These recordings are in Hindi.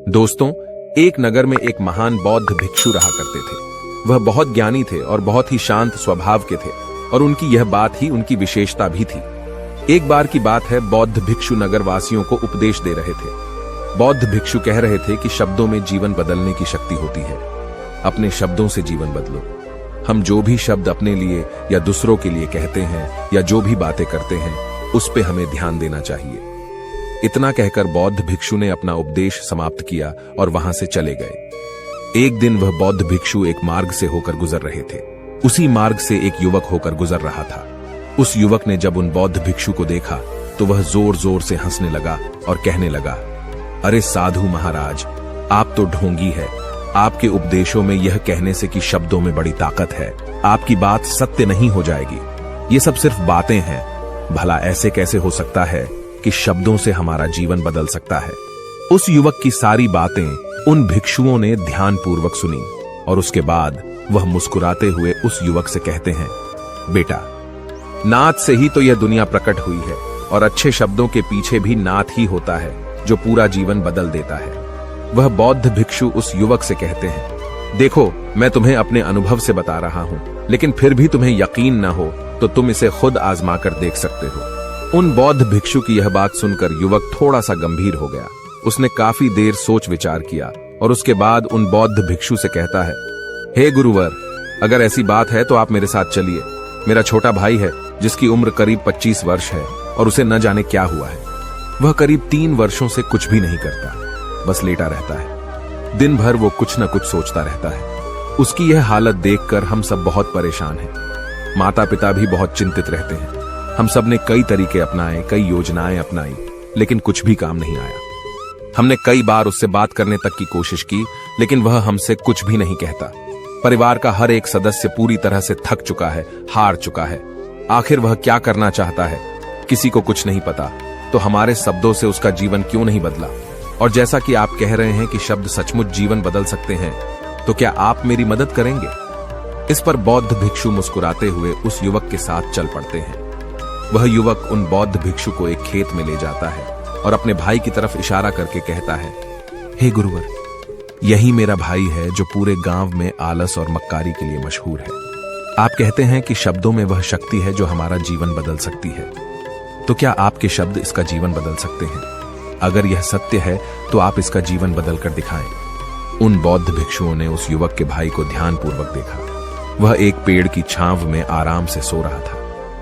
दोस्तों, एक नगर में एक महान बौद्ध भिक्षु रहा करते थे। वह बहुत ज्ञानी थे और बहुत ही शांत स्वभाव के थे और उनकी यह बात ही उनकी विशेषता भी थी। एक बार की बात है, बौद्ध भिक्षु नगर वासियों को उपदेश दे रहे थे। बौद्ध भिक्षु कह रहे थे कि शब्दों में जीवन बदलने की शक्ति होती है। अपने शब्दों से जीवन बदलो। हम जो भी शब्द अपने लिए या दूसरों के लिए कहते हैं या जो भी बातें करते हैं, उस पे हमें ध्यान देना चाहिए। इतना कहकर बौद्ध भिक्षु ने अपना उपदेश समाप्त किया और वहां से चले गए। एक दिन वह बौद्ध भिक्षु एक मार्ग से होकर गुजर रहे थे। उसी मार्ग से एक युवक होकर गुजर रहा था। उस युवक ने जब उन बौद्ध भिक्षु को देखा तो वह जोर जोर से हंसने लगा और कहने लगा, अरे साधु महाराज, आप तो ढोंगी है। आपके उपदेशों में यह कहने से कि शब्दों में बड़ी ताकत है, आपकी बात सत्य नहीं हो जाएगी। ये सब सिर्फ बातें हैं। भला ऐसे कैसे हो सकता है कि शब्दों से हमारा जीवन बदल सकता है। उस युवक की सारी बातें उन भिक्षुओं ने ध्यानपूर्वक सुनी और उसके बाद वह मुस्कुराते हुए उस युवक से कहते हैं, बेटा, नाद से ही तो यह दुनिया प्रकट हुई है और अच्छे शब्दों के पीछे भी नाद ही होता है जो पूरा जीवन बदल देता है। वह बौद्ध भिक्षु उस युवक से कहते हैं, देखो, मैं तुम्हें अपने अनुभव से बता रहा हूं, लेकिन फिर भी तुम्हें यकीन न हो तो तुम इसे खुद आजमा कर देख सकते हो। उन बौद्ध भिक्षु की यह बात सुनकर युवक थोड़ा सा गंभीर हो गया। उसने काफी देर सोच विचार किया और उसके बाद उन बौद्ध भिक्षु से कहता है, हे गुरुवर, अगर ऐसी बात है तो आप मेरे साथ चलिए। मेरा छोटा भाई है जिसकी उम्र करीब 25 वर्ष है और उसे न जाने क्या हुआ है। वह करीब 3 वर्षों से कुछ भी नहीं करता, बस लेटा रहता है। दिन भर वो कुछ न कुछ सोचता रहता है। उसकी यह हालत देखकर हम सब बहुत परेशान हैं। माता पिता भी बहुत चिंतित रहते हैं। हम सब ने कई तरीके अपनाए, कई योजनाएं अपनाई, लेकिन कुछ भी काम नहीं आया। हमने कई बार उससे बात करने तक की कोशिश की, लेकिन वह हमसे कुछ भी नहीं कहता। परिवार का हर एक सदस्य पूरी तरह से थक चुका है, हार चुका है। आखिर वह क्या करना चाहता है, किसी को कुछ नहीं पता। तो हमारे शब्दों से उसका जीवन क्यों नहीं बदला? और जैसा कि आप कह रहे हैं कि शब्द सचमुच जीवन बदल सकते हैं, तो क्या आप मेरी मदद करेंगे? इस पर बौद्ध भिक्षु मुस्कुराते हुए उस युवक के साथ चल पड़ते हैं। वह युवक उन बौद्ध भिक्षु को एक खेत में ले जाता है और अपने भाई की तरफ इशारा करके कहता है, हे गुरुवर, यही मेरा भाई है जो पूरे गांव में आलस और मक्कारी के लिए मशहूर है। आप कहते हैं कि शब्दों में वह शक्ति है जो हमारा जीवन बदल सकती है। तो क्या आपके शब्द इसका जीवन बदल सकते हैं? अगर यह सत्य है तो आप इसका जीवन बदल कर दिखाएं। उन बौद्ध भिक्षुओं ने उस युवक के भाई को ध्यानपूर्वक देखा। वह एक पेड़ की छांव में आराम से सो रहा था।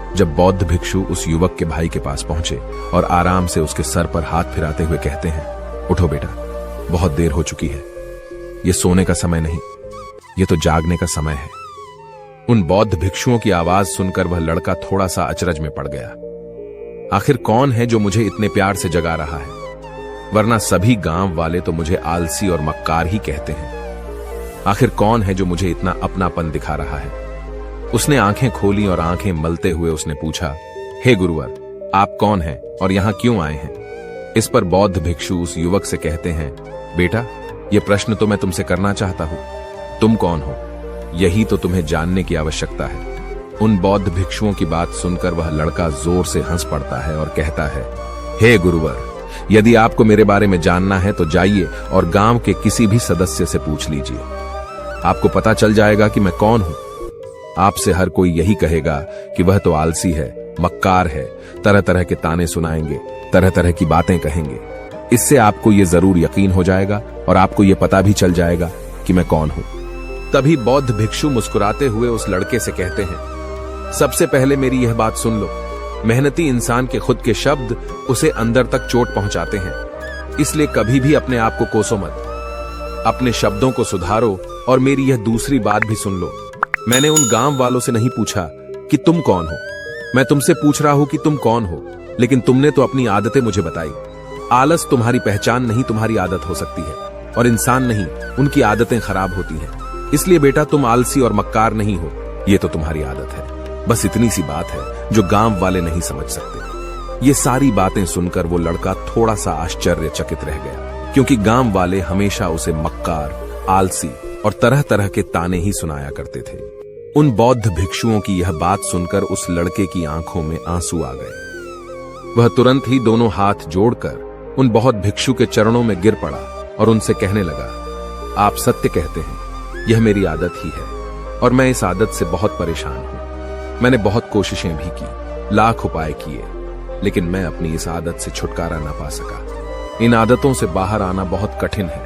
जब बौद्ध भिक्षु उस युवक के भाई के पास पहुंचे और आराम से उसके सर पर हाथ फिराते हुए कहते हैं, उठो बेटा, बहुत देर हो चुकी है। ये सोने का समय नहीं, ये तो जागने का समय है। उन बौद्ध भिक्षुओं की आवाज सुनकर वह लड़का थोड़ा सा अचरज में पड़ गया। आखिर कौन है जो मुझे इतने प्यार से जगा रहा है? वरना सभी गांव वाले तो मुझे आलसी और मक्कार ही कहते हैं। आखिर कौन है जो मुझे इतना अपनापन दिखा रहा है? उसने आंखें खोली और आंखें मलते हुए उसने पूछा, हे गुरुवर, आप कौन हैं और यहां क्यों आए हैं? इस पर बौद्ध भिक्षु उस युवक से कहते हैं, बेटा, यह प्रश्न तो मैं तुमसे करना चाहता हूं। तुम कौन हो, यही तो तुम्हें जानने की आवश्यकता है। उन बौद्ध भिक्षुओं की बात सुनकर वह लड़का जोर से हंस पड़ता है और कहता है, हे गुरुवर, यदि आपको मेरे बारे में जानना है तो जाइए और गांव के किसी भी सदस्य से पूछ लीजिए। आपको पता चल जाएगा कि मैं कौन हूं। आपसे हर कोई यही कहेगा कि वह तो आलसी है, मक्कार है, तरह तरह के ताने सुनाएंगे, तरह तरह की बातें कहेंगे। इससे आपको यह जरूर यकीन हो जाएगा और आपको यह पता भी चल जाएगा कि मैं कौन हूं। तभी बौद्ध भिक्षु मुस्कुराते हुए उस लड़के से कहते हैं, सबसे पहले मेरी यह बात सुन लो। मेहनती इंसान के खुद के शब्द उसे अंदर तक चोट पहुंचाते हैं। इसलिए कभी भी अपने आप को कोसो मत। अपने शब्दों को सुधारो। और मेरी यह दूसरी बात भी सुन लो। मैंने उन गांव वालों से नहीं पूछा कि तुम कौन हो। मैं तुमसे पूछ रहा हूं कि तुम कौन हो, लेकिन तुमने तो अपनी आदतें मुझे बताई। आलस तुम्हारी पहचान नहीं, तुम्हारी आदत हो सकती है, और इंसान नहीं, उनकी आदतें खराब होती हैं। इसलिए बेटा, तुम आलसी और मक्कार नहीं हो, ये तो तुम्हारी आदत है। बस इतनी सी बात है जो गांव वाले नहीं समझ सकते। ये सारी बातें सुनकर वो लड़का थोड़ा सा आश्चर्यचकित रह गया, क्योंकि गांव वाले हमेशा उसे मक्कार, आलसी और तरह तरह के ताने ही सुनाया करते थे। उन बौद्ध भिक्षुओं की यह बात सुनकर उस लड़के की आंखों में आंसू आ गए। वह तुरंत ही दोनों हाथ जोड़कर उन बौद्ध भिक्षु के चरणों में गिर पड़ा और उनसे कहने लगा, आप सत्य कहते हैं, यह मेरी आदत ही है और मैं इस आदत से बहुत परेशान हूं। मैंने बहुत कोशिशें भी की, लाख उपाय किए, लेकिन मैं अपनी इस आदत से छुटकारा ना पा सका। इन आदतों से बाहर आना बहुत कठिन है।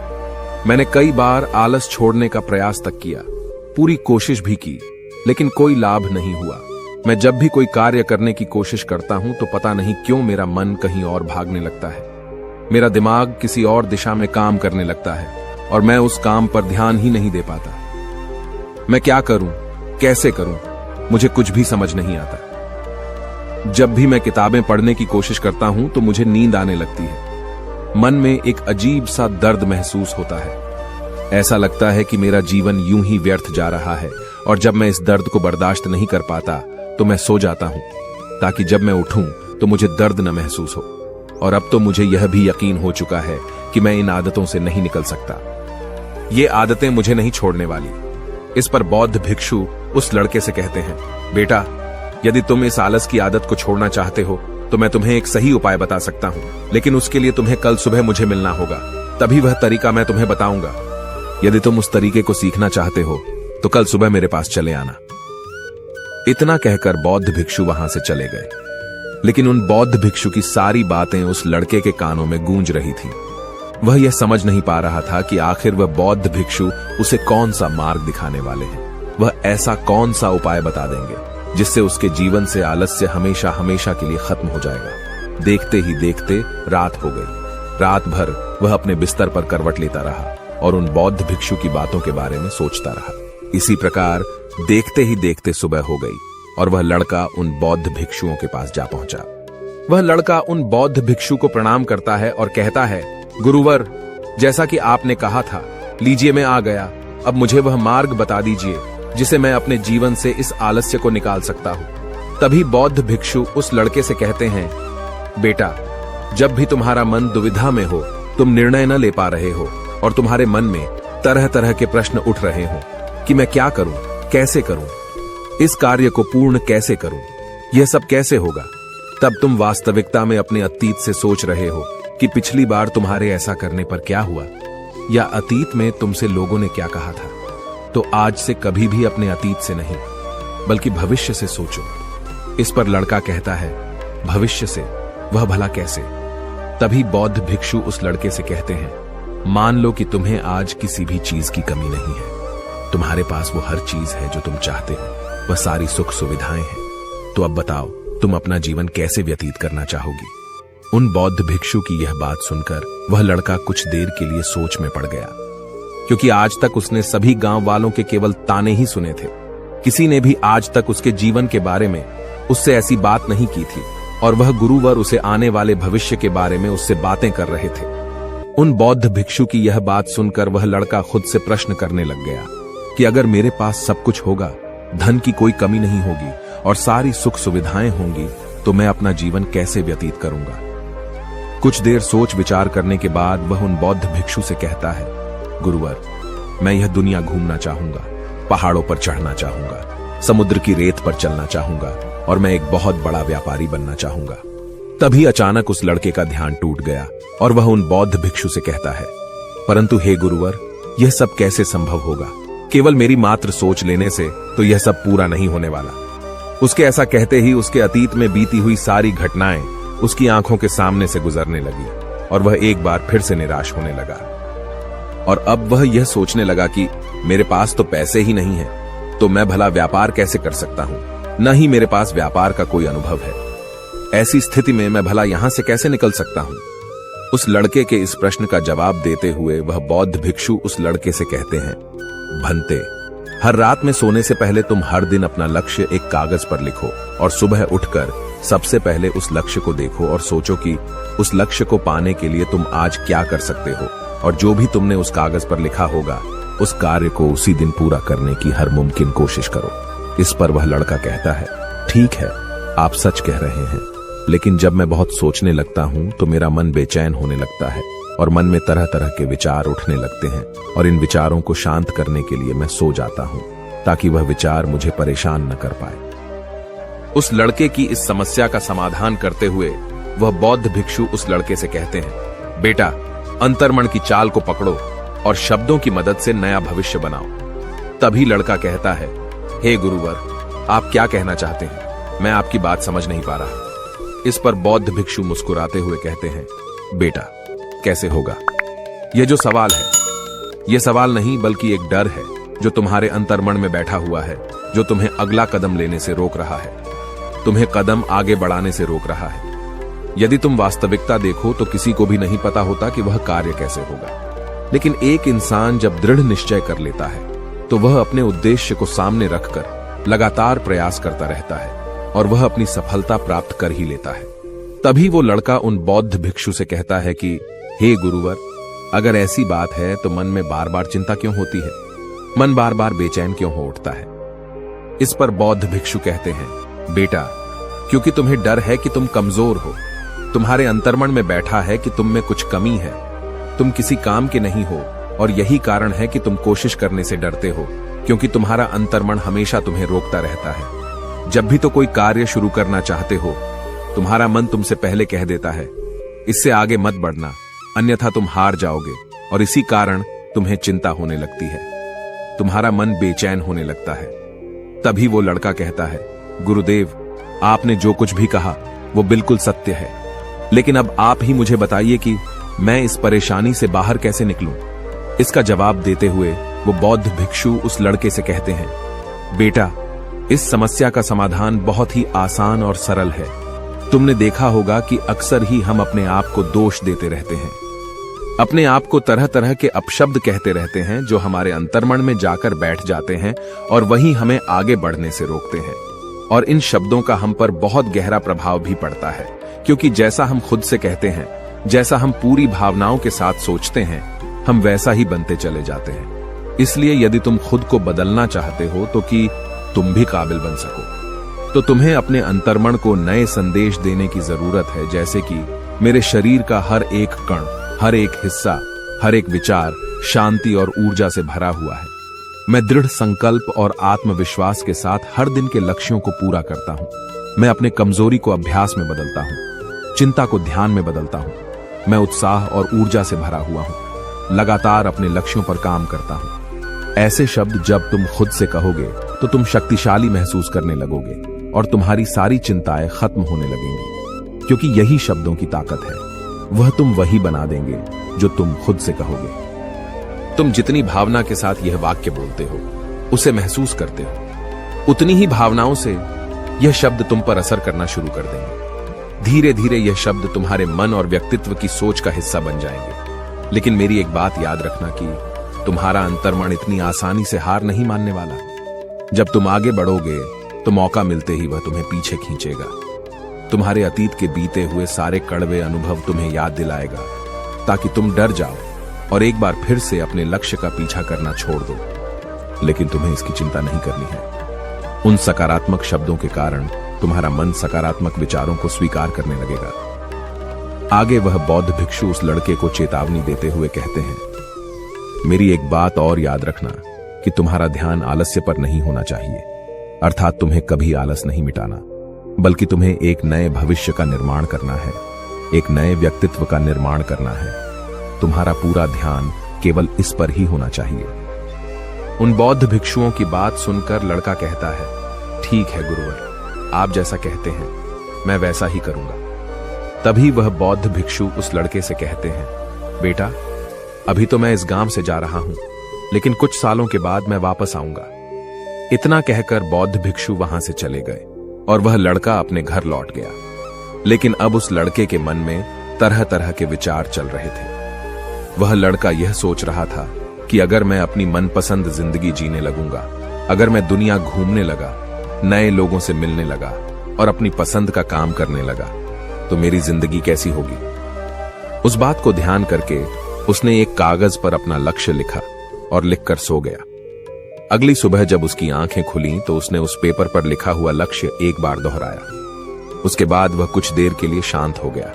मैंने कई बार आलस छोड़ने का प्रयास तक किया, पूरी कोशिश भी की, लेकिन कोई लाभ नहीं हुआ। मैं जब भी कोई कार्य करने की कोशिश करता हूं तो पता नहीं क्यों मेरा मन कहीं और भागने लगता है। मेरा दिमाग किसी और दिशा में काम करने लगता है और मैं उस काम पर ध्यान ही नहीं दे पाता। मैं क्या करूं, कैसे करूं, मुझे कुछ भी समझ नहीं आता। जब भी मैं किताबें पढ़ने की कोशिश करता हूं तो मुझे नींद आने लगती है। मन में एक अजीब सा दर्द महसूस होता है। ऐसा लगता है कि मेरा जीवन यूं ही व्यर्थ जा रहा है और जब मैं इस दर्द को बर्दाश्त नहीं कर पाता तो मैं सो जाता हूं, ताकि जब मैं उठूं तो मुझे दर्द न महसूस हो। और अब तो मुझे यह भी यकीन हो चुका है कि मैं इन आदतों से नहीं निकल सकता। ये आदतें मुझे नहीं छोड़ने वाली। इस पर बौद्ध भिक्षु उस लड़के से कहते हैं, बेटा, यदि तुम इस आलस की आदत को छोड़ना चाहते हो तो मैं तुम्हें एक सही उपाय बता सकता हूं, लेकिन उसके लिए तुम्हें कल सुबह मुझे मिलना होगा, तभी वह तरीका मैं तुम्हें बताऊंगा। यदि तुम उस तरीके को सीखना चाहते हो तो कल सुबह मेरे पास चले आना। इतना कहकर बौद्ध भिक्षु वहां से चले गए, लेकिन उन बौद्ध भिक्षु की सारी बातें उस लड़के के कानों में गूंज रही थी। वह यह समझ नहीं पा रहा था कि आखिर वह बौद्ध भिक्षु उसे कौन सा मार्ग दिखाने वाले हैं। वह ऐसा कौन सा उपाय बता देंगे जिससे उसके जीवन से आलस्य हमेशा हमेशा के लिए खत्म हो जाएगा। देखते ही देखते रात हो गई। रात भर वह अपने बिस्तर पर करवट लेता रहा और उन बौद्ध भिक्षु की बातों के बारे में सोचता रहा। इसी प्रकार देखते ही देखते सुबह हो गई और वह लड़का उन बौद्ध भिक्षुओं के पास जा पहुंचा। वह लड़का उन बौद्ध भिक्षु को प्रणाम करता है और कहता है, गुरुवर, जैसा कि आपने कहा था, लीजिए मैं आ गया। अब मुझे वह मार्ग बता दीजिए जिसे मैं अपने जीवन से इस आलस्य को निकाल सकता हूं। तभी बौद्ध भिक्षु उस लड़के से कहते हैं, बेटा, जब भी तुम्हारा मन दुविधा में हो, तुम निर्णय न ले पा रहे हो और तुम्हारे मन में तरह तरह के प्रश्न उठ रहे हो कि मैं क्या करूं, कैसे करूं, इस कार्य को पूर्ण कैसे करूं, यह सब कैसे होगा, तब तुम वास्तविकता में अपने अतीत से सोच रहे हो कि पिछली बार तुम्हारे ऐसा करने पर क्या हुआ, या अतीत में तुमसे लोगों ने क्या कहा था। तो आज से कभी भी अपने अतीत से नहीं, बल्कि भविष्य से सोचो। इस पर लड़का कहता है, भविष्य से, वह भला कैसे? तभी बौद्ध भिक्षु उस लड़के से कहते हैं, मान लो कि तुम्हें आज किसी भी चीज की कमी नहीं है। तुम्हारे पास वो हर चीज है जो तुम चाहते हो, वह सारी सुख सुविधाएं हैं। तो अब बताओ, तुम अपना जीवन कैसे व्यतीत करना चाहोगी? उन बौद्ध भिक्षु की यह बात सुनकर वह लड़का कुछ देर के लिए सोच में पड़ गया, क्योंकि आज तक उसने सभी गांव वालों के केवल ताने ही सुने थे। किसी ने भी आज तक उसके जीवन के बारे में उससे ऐसी बात नहीं की थी और वह गुरुवर उसे आने वाले भविष्य के बारे में उससे बातें कर रहे थे। उन बौद्ध भिक्षु की यह बात सुनकर वह लड़का खुद से प्रश्न करने लग गया कि अगर मेरे पास सब कुछ होगा, धन की कोई कमी नहीं होगी और सारी सुख सुविधाएं होंगी, तो मैं अपना जीवन कैसे व्यतीत करूंगा? कुछ देर सोच विचार करने के बाद वह उन बौद्ध भिक्षु से कहता है, गुरुवर, मैं यह दुनिया घूमना चाहूंगा, पहाड़ों पर चढ़ना चाहूंगा, समुद्र की रेत पर चलना चाहूंगा और मैं एक बहुत बड़ा व्यापारी बनना चाहूंगा। तभी अचानक उस लड़के का ध्यान टूट गया और वह उन बौद्ध भिक्षु से कहता है, परंतु हे गुरुवर, यह सब कैसे संभव होगा? केवल मेरी मात्र सोच लेने से तो यह सब पूरा नहीं होने वाला। उसके ऐसा कहते ही उसके अतीत में बीती हुई सारी घटनाएं उसकी आंखों के सामने से गुजरने लगी और वह एक बार फिर से निराश होने लगा। और अब वह यह सोचने लगा कि मेरे पास तो पैसे ही नहीं है, तो मैं भला व्यापार कैसे कर सकता हूं? न ही मेरे पास व्यापार का कोई अनुभव है। ऐसी स्थिति में मैं भला यहां से कैसे निकल सकता हूं? उस लड़के के इस प्रश्न का जवाब देते हुए वह बौद्ध भिक्षु उस लड़के से कहते हैं, भंते, हर रात में सोने से पहले तुम हर दिन अपना लक्ष्य एक कागज पर लिखो और सुबह उठकर सबसे पहले उस लक्ष्य को देखो और सोचो कि उस लक्ष्य को पाने के लिए तुम आज क्या कर सकते हो, और जो भी तुमने उस कागज पर लिखा होगा उस कार्य को उसी दिन पूरा करने की हर मुमकिन कोशिश करो। इस पर वह लड़का कहता है, ठीक है, आप सच कह रहे हैं, लेकिन जब मैं बहुत सोचने लगता हूं तो मेरा मन बेचैन होने लगता है और मन में तरह तरह के विचार उठने लगते हैं और इन विचारों को शांत करने के लिए मैं सो जाता हूं ताकि वह विचार मुझे परेशान न कर पाए। उस लड़के की इस समस्या का समाधान करते हुए वह बौद्ध भिक्षु उस लड़के से कहते हैं, बेटा, अंतर्मन की चाल को पकड़ो और शब्दों की मदद से नया भविष्य बनाओ। तभी लड़का कहता है, हे गुरुवर, आप क्या कहना चाहते हैं? मैं आपकी बात समझ नहीं पा रहा। इस पर बौद्ध भिक्षु मुस्कुराते हुए कहते हैं, बेटा, कैसे होगा? यह जो सवाल है, यह सवाल नहीं बल्कि एक डर है जो तुम्हारे अंतर्मन में बैठा हुआ है, जो तुम्हें अगला कदम लेने से रोक रहा है, तुम्हें कदम आगे बढ़ाने से रोक रहा है। यदि तुम वास्तविकता देखो तो किसी को भी नहीं पता होता कि वह कार्य कैसे होगा, लेकिन एक इंसान जब दृढ़ निश्चय कर लेता है तो वह अपने उद्देश्य को सामने रखकर लगातार प्रयास करता रहता है और वह अपनी सफलता प्राप्त कर ही लेता है। तभी वो लड़का उन बौद्ध भिक्षु से कहता है कि हे गुरुवर, अगर ऐसी बात है तो मन में बार बार चिंता क्यों होती है? मन बार बार बेचैन क्यों हो उठता है? इस पर बौद्ध भिक्षु कहते हैं, बेटा, क्योंकि तुम्हें डर है कि तुम कमजोर हो। तुम्हारे अंतर्मन में बैठा है कि तुम में कुछ कमी है, तुम किसी काम के नहीं हो, और यही कारण है कि तुम कोशिश करने से डरते हो, क्योंकि तुम्हारा अंतर्मन हमेशा तुम्हें रोकता रहता है। जब भी तो कोई कार्य शुरू करना चाहते हो, तुम्हारा मन तुमसे पहले कह देता है, इससे आगे मत बढ़ना, अन्यथा तुम हार जाओगे, और इसी कारण तुम्हें चिंता होने लगती है, तुम्हारा मन बेचैन होने लगता है। तभी वो लड़का कहता है, गुरुदेव, आपने जो कुछ भी कहा वो बिल्कुल सत्य है, लेकिन अब आप ही मुझे बताइए कि मैं इस परेशानी से बाहर कैसे निकलूं? इसका जवाब देते हुए वो बौद्ध भिक्षु उस लड़के से कहते हैं, बेटा, इस समस्या का समाधान बहुत ही आसान और सरल है। तुमने देखा होगा कि अक्सर ही हम अपने आप को दोष देते रहते हैं, अपने आप को तरह तरह के अपशब्द कहते रहते हैं जो हमारे अंतर्मन में जाकर बैठ जाते हैं और वही हमें आगे बढ़ने से रोकते हैं। और इन शब्दों का हम पर बहुत गहरा प्रभाव भी पड़ता है, क्योंकि जैसा हम खुद से कहते हैं, जैसा हम पूरी भावनाओं के साथ सोचते हैं, हम वैसा ही बनते चले जाते हैं। इसलिए यदि तुम खुद को बदलना चाहते हो तो कि तुम भी काबिल बन सको, तो तुम्हें अपने अंतर्मन को नए संदेश देने की जरूरत है, जैसे कि मेरे शरीर का हर एक कण, हर एक हिस्सा, हर एक विचार शांति और ऊर्जा से भरा हुआ है। मैं दृढ़ संकल्प और आत्मविश्वास के साथ हर दिन के लक्ष्यों को पूरा करता हूं। मैं अपने कमजोरी को अभ्यास में बदलता हूं, चिंता को ध्यान में बदलता हूं। मैं उत्साह और ऊर्जा से भरा हुआ हूं, लगातार अपने लक्ष्यों पर काम करता हूं। ऐसे शब्द जब तुम खुद से कहोगे तो तुम शक्तिशाली महसूस करने लगोगे और तुम्हारी सारी चिंताएं खत्म होने लगेंगी, क्योंकि यही शब्दों की ताकत है। वह तुम वही बना देंगे जो तुम खुद से कहोगे। तुम जितनी भावना के साथ यह वाक्य बोलते हो, उसे महसूस करते हो, उतनी ही भावनाओं से यह शब्द तुम पर असर करना शुरू कर देंगे। धीरे धीरे यह शब्द तुम्हारे मन और व्यक्तित्व की सोच का हिस्सा बन जाएंगे। लेकिन मेरी एक बात याद रखना कि तुम्हारा अंतर्मन इतनी आसानी से हार नहीं मानने वाला। जब तुम आगे बढ़ोगे तो मौका मिलते ही वह तुम्हें पीछे खींचेगा। तुम्हारे अतीत के बीते हुए सारे कड़वे अनुभव तुम्हें याद दिलाएगा, ताकि तुम डर जाओ और एक बार फिर से अपने लक्ष्य का पीछा करना छोड़ दो। लेकिन तुम्हें इसकी चिंता नहीं करनी है। उन सकारात्मक शब्दों के कारण तुम्हारा मन सकारात्मक विचारों को स्वीकार करने लगेगा। आगे वह बौद्ध भिक्षु उस लड़के को चेतावनी देते हुए कहते हैं, मेरी एक बात और याद रखना कि तुम्हारा ध्यान आलस्य पर नहीं होना चाहिए, अर्थात तुम्हें कभी आलस नहीं मिटाना, बल्कि तुम्हें एक नए भविष्य का निर्माण करना है, एक नए व्यक्तित्व का निर्माण करना है। तुम्हारा पूरा ध्यान केवल इस पर ही होना चाहिए। उन बौद्ध भिक्षुओं की बात सुनकर लड़का कहता है, ठीक है गुरुवर, आप जैसा कहते हैं मैं वैसा ही करूंगा। तभी वह बौद्ध भिक्षु उस लड़के से कहते हैं, बेटा, अभी तो मैं इस गांव से जा रहा हूं, लेकिन कुछ सालों के बाद मैं वापस आऊंगा। इतना कहकर बौद्ध भिक्षु वहां से चले गए और वह लड़का अपने घर लौट गया। लेकिन अब उस लड़के के मन में तरह तरह के विचार चल रहे थे। वह लड़का यह सोच रहा था कि अगर मैं अपनी मनपसंद जिंदगी जीने लगूंगा, अगर मैं दुनिया घूमने लगा, नए लोगों से मिलने लगा और अपनी पसंद का काम करने लगा, तो मेरी जिंदगी कैसी होगी। उस बात को ध्यान करके उसने एक कागज पर अपना लक्ष्य लिखा और लिखकर सो गया। अगली सुबह जब उसकी आंखें खुली तो उसने उस पेपर पर लिखा हुआ लक्ष्य एक बार दोहराया। उसके बाद वह कुछ देर के लिए शांत हो गया।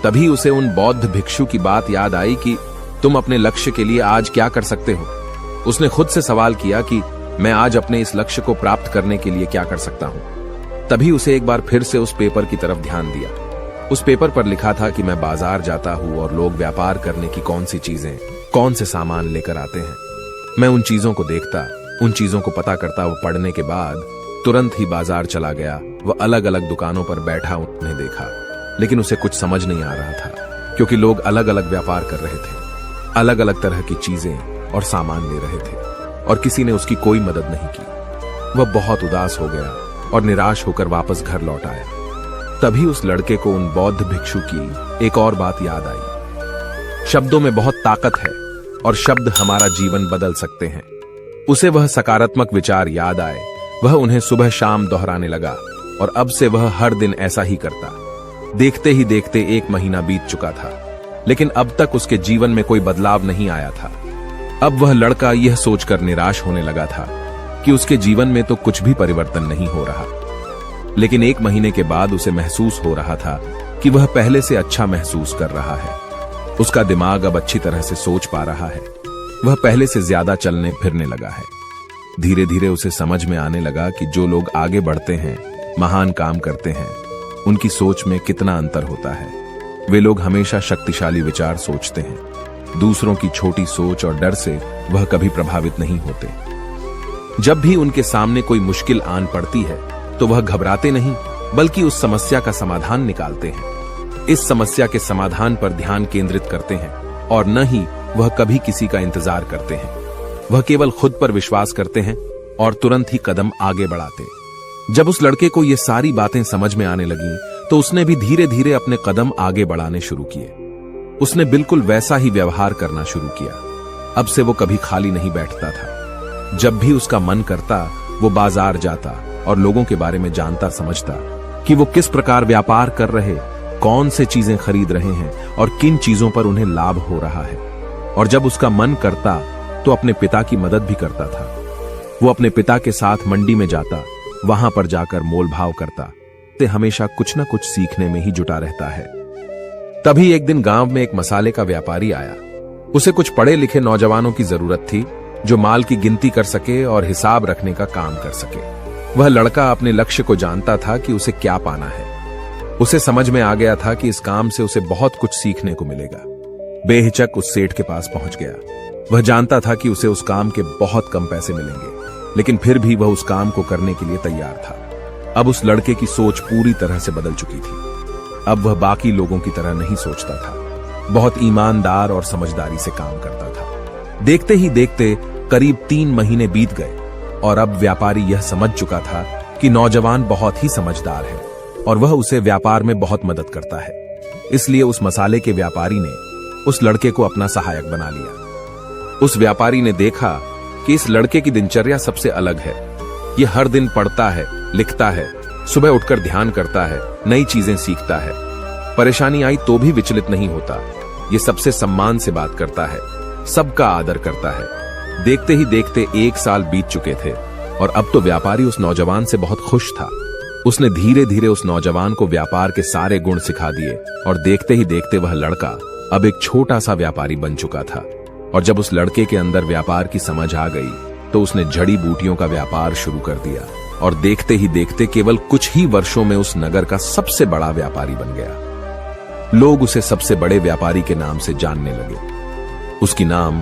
तभी उसे उन बौद्ध भिक्षु की बात याद आई कि तुम अपने लक्ष्य के लिए आज क्या कर सकते हो। उसने खुद से सवाल किया कि मैं आज अपने इस लक्ष्य को प्राप्त करने के लिए क्या कर सकता हूं। तभी उसे एक बार फिर से उस पेपर की तरफ ध्यान दिया उस पेपर पर लिखा था कि मैं बाजार जाता हूँ और लोग व्यापार करने की कौन सी चीजें, कौन से सामान लेकर आते हैं। मैं उन चीजों को देखता, उन चीजों को पता करता। वो पढ़ने के बाद तुरंत ही बाजार चला गया। वह अलग अलग दुकानों पर बैठा उन्हें देखा, लेकिन उसे कुछ समझ नहीं आ रहा था, क्योंकि लोग अलग अलग व्यापार कर रहे थे, अलग अलग तरह की चीजें और सामान ले रहे थे, और किसी ने उसकी कोई मदद नहीं की। वह बहुत उदास हो गया और निराश होकर वापस घर लौट आया। तभी उस लड़के को उन बौद्ध भिक्षु की एक और बात याद आई। शब्दों में बहुत ताकत है और शब्द हमारा जीवन बदल सकते हैं। उसे वह सकारात्मक विचार याद आए। वह उन्हें सुबह शाम दोहराने लगा और अब से वह हर दिन ऐसा ही करता। देखते ही देखते 1 महीना बीत चुका था, लेकिन अब तक उसके जीवन में कोई बदलाव नहीं आया था। अब वह लड़का यह सोचकर निराश होने लगा था कि उसके जीवन में तो कुछ भी परिवर्तन नहीं हो रहा। लेकिन 1 महीने के बाद उसे महसूस हो रहा था कि वह पहले से अच्छा महसूस कर रहा है। उसका दिमाग अब अच्छी तरह से सोच पा रहा है। वह पहले से ज्यादा चलने फिरने लगा है। धीरे धीरे उसे समझ में आने लगा कि जो लोग आगे बढ़ते हैं, महान काम करते हैं, उनकी सोच में कितना अंतर होता है। वे लोग हमेशा शक्तिशाली विचार सोचते हैं। दूसरों की छोटी सोच और डर से वह कभी प्रभावित नहीं होते। जब भी उनके सामने कोई मुश्किल आन पड़ती है तो वह घबराते नहीं, बल्कि उस समस्या का समाधान निकालते हैं। इस समस्या के समाधान पर ध्यान केंद्रित करते हैं और न ही वह कभी किसी का इंतजार करते हैं। वह केवल खुद पर विश्वास करते हैं और तुरंत ही कदम आगे बढ़ाते। जब उस लड़के को ये सारी बातें समझ में आने लगी तो उसने भी धीरे धीरे अपने कदम आगे बढ़ाने शुरू किए। उसने बिल्कुल वैसा ही व्यवहार करना शुरू किया। अब से वो कभी खाली नहीं बैठता था। जब भी उसका मन करता वो बाजार जाता और लोगों के बारे में जानता समझता कि वो किस प्रकार व्यापार कर रहे, कौन से चीजें खरीद रहे हैं और किन चीजों पर उन्हें लाभ हो रहा है। और जब उसका मन करता तो अपने पिता की मदद भी करता था। वो अपने पिता के साथ मंडी में जाता, वहां पर जाकर मोल भाव करता। ते हमेशा कुछ न कुछ सीखने में ही जुटा रहता है। तभी एक दिन गांव में एक मसाले का व्यापारी आया। उसे कुछ पढ़े लिखे नौजवानों की जरूरत थी जो माल की गिनती कर सके और हिसाब रखने का काम कर सके। वह लड़का अपने लक्ष्य को जानता था कि उसे क्या पाना है। उसे समझ में आ गया था कि इस काम से उसे बहुत कुछ सीखने को मिलेगा। बेहिचक उस सेठ के पास पहुंच गया। वह जानता था कि उसे उस काम के बहुत कम पैसे मिलेंगे, लेकिन फिर भी वह उस काम को करने के लिए तैयार था। अब उस लड़के की सोच पूरी तरह से बदल चुकी थी। अब वह बाकी लोगों की तरह नहीं सोचता था। बहुत ईमानदार और समझदारी से काम करता था। देखते ही देखते करीब 3 महीने बीत गए और अब व्यापारी यह समझ चुका था कि नौजवान बहुत ही समझदार है और वह उसे व्यापार में बहुत मदद करता है। इसलिए उस मसाले के व्यापारी ने उस लड़के को अपना सहायक बना लिया। उस व्यापारी ने देखा कि इस लड़के की दिनचर्या सबसे अलग है। यह हर दिन पढ़ता है, लिखता है, सुबह उठकर ध्यान करता है, नई चीजें सीखता है। परेशानी आई तो भी विचलित नहीं होता। ये सबसे सम्मान से बात करता है, सबका आदर करता है। देखते ही देखते 1 साल बीत चुके थे और अब तो व्यापारी उस नौजवान से बहुत खुश था। उसने धीरे धीरे उस नौजवान को व्यापार के सारे गुण सिखा दिए और देखते ही देखते वह लड़का अब एक छोटा सा व्यापारी बन चुका था। और जब उस लड़के के अंदर व्यापार की समझ आ गई तो उसने जड़ी बूटियों का व्यापार शुरू कर दिया और देखते ही देखते केवल कुछ ही वर्षों में उस नगर का सबसे बड़ा व्यापारी बन गया। लोग उसे सबसे बड़े व्यापारी के नाम से जानने लगे। उसकी नाम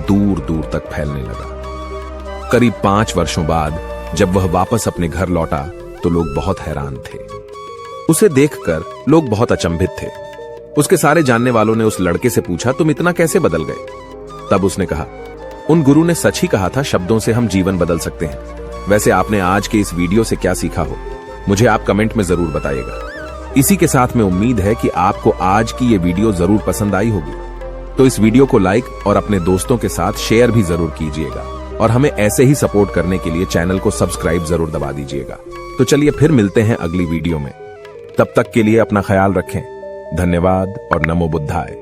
दूर दूर तक फैलने लगा। करीब 5 वर्षों बाद जब वह वापस अपने घर लौटा तो लोग बहुत हैरान थे। उसे देखकर लोग बहुत अचंभित थे। उसके सारे जानने वालों ने उस लड़के से पूछा, तुम इतना कैसे बदल गए? तब उसने कहा, उन गुरु ने सच ही कहा था, शब्दों से हम जीवन बदल सकते हैं। वैसे आपने आज के इस वीडियो से क्या सीखा हो, मुझे आप कमेंट में जरूर बताइएगा। इसी के साथ में उम्मीद है कि आपको आज की ये वीडियो जरूर पसंद आई होगी। तो इस वीडियो को लाइक और अपने दोस्तों के साथ शेयर भी जरूर कीजिएगा और हमें ऐसे ही सपोर्ट करने के लिए चैनल को सब्सक्राइब जरूर दबा दीजिएगा। तो चलिए फिर मिलते हैं अगली वीडियो में। तब तक के लिए अपना ख्याल रखें। धन्यवाद और नमो बुद्धाय।